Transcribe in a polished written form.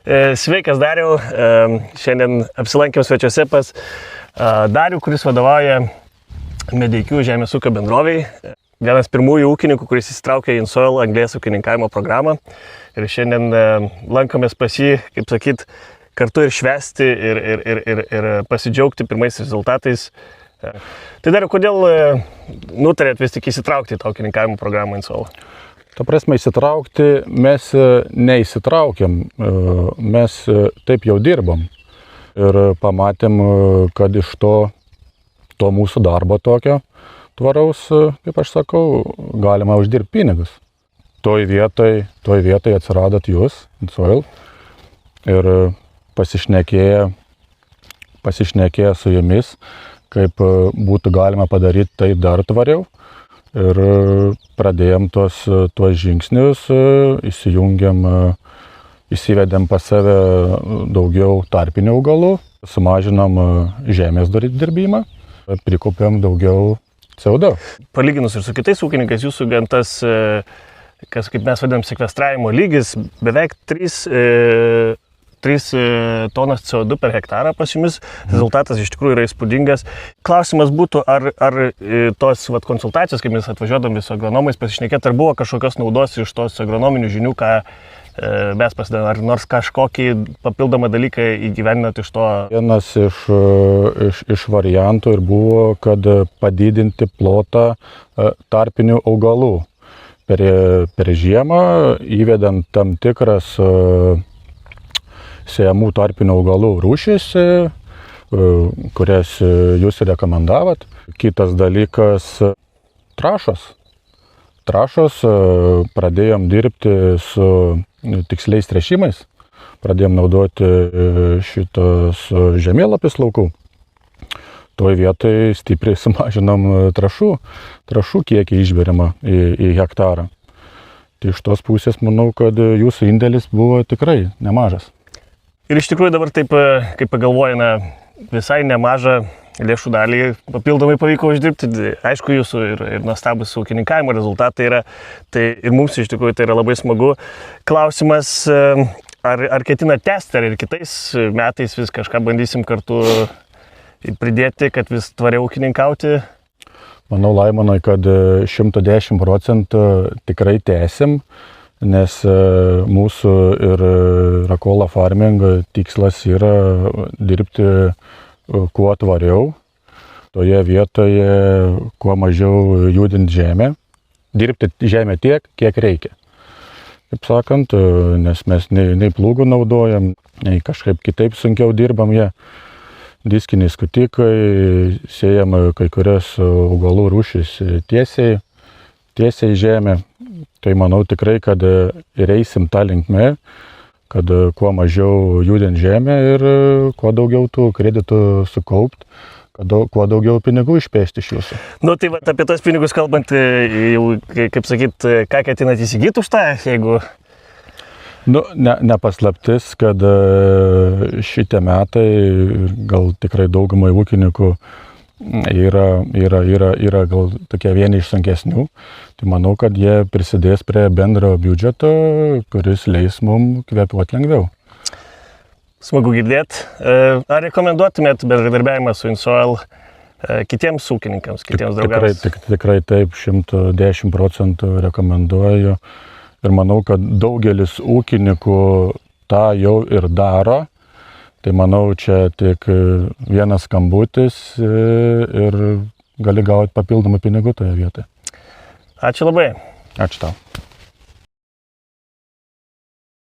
Sveikas Dariau, šiandien apsilankėm svečiuose pas Darių, kuris vadovauja Medeikių žemės ūkio bendroviai. Vienas pirmųjų ūkininkų, kuris įsitraukė į InSoil anglės ūkininkavimo programą. Ir šiandien lankomės pas jį, kaip sakyt, kartu ir švęsti ir pasidžiaugti pirmais rezultatais. Tai Dariau, kodėl nutarėt vis tik įsitraukti į tą ūkininkavimo programą InSoil? Ta prasme, įsitraukti mes neįsitraukėm, mes taip jau dirbam ir pamatėm, kad iš to mūsų darbo tokio tvaraus, kaip aš sakau, galima uždirbti pinigus. Toj vietoj atsiradot jūs, InSoil, ir pasišnekėję su jumis, kaip būtų galima padaryti tai dar tvariau. Ir pradėjom tuos žingsnius, įsivedėm pas save daugiau tarpinių augalų, sumažinom žemės dirbimą, prikaupėm daugiau CO2. Palyginus ir su kitais ūkininkais, jūsų gan tas, kas kaip mes vadinam, sekvestravimo lygis, beveik 3 tonas CO2 per hektarą pas jumis. Rezultatas iš tikrųjų yra įspūdingas. Klausimas būtų, ar tos konsultacijos, kai mes atvažiuodami su agronomais pasišnekėti, ar buvo kažkokios naudos iš tos agronominių žinių, ką mes pasidavėm, ar nors kažkokį papildomą dalyką įgyvendinat iš to? Vienas iš variantų ir buvo, kad padidinti plotą tarpinių augalų. Per žiemą įvedant tam tikras sėjamų tarpinių augalų rūšis, kurias jūs rekomendavot. Kitas dalykas - trąšos. Trąšos pradėjom dirbti su tiksliais tręšimais. Pradėjom naudoti šitos žemėlapius laukų. Toj vietoj stipriai sumažinom trąšų kiekį išberiamą į hektarą. Tai iš tos pusės manau, kad jūsų indėlis buvo tikrai nemažas. Ir iš tikrųjų dabar taip, kaip pagalvojame, visai nemažą lėšų dalį papildomai pavyko uždirbti. Aišku, jūsų ir nuostabus ūkininkavimo rezultatai yra, tai ir mums iš tikrųjų tai yra labai smagu. Klausimas, ar ketina tęsti, ar ir kitais metais vis kažką bandysim kartu pridėti, kad vis tvariau ūkininkauti? Manau, Laimonai, kad 110% tikrai tęsim. Nes mūsų ir Rakola Farming tikslas yra dirbti kuo tvariau, toje vietoje kuo mažiau judinti žemę, dirbti žemę tiek, kiek reikia. Kaip sakant, nes mes nei plūgų naudojam, nei kažkaip kitaip sunkiau dirbam ją. Diskiniai skutikai, sėjam kai kurias augalų rūšis tiesiai į žemę. Tai manau tikrai, kad ir eisim tą linkmę, kad kuo mažiau judint žemę ir kuo daugiau tų kreditų sukaupt, kuo daugiau pinigų išpėsti iš jūsų. Nu tai va, apie tos pinigus kalbant, jau, kaip sakyt, ką ketinat įsigyti už tą, jeigu... Nu, nepaslaptis, kad šitie metai, gal tikrai daugumai ūkininkų, yra gal tokie vieni iš sunkesnių. Tai manau, kad jie prisidės prie bendro biudžeto, kuris leis mums kvėpuoti lengviau. Smagu girdėti. Ar rekomenduotumėt bendradarbiavimą su InSoil kitiems ūkininkams, kitiems draugams? Tikrai taip, 110% rekomenduoju. Ir manau, kad daugelis ūkininkų tą jau ir daro. Tai manau, čia tik vienas skambutis ir gali gauti papildomų pinigų toje vietoje. Ačiū labai. Ačiū tau.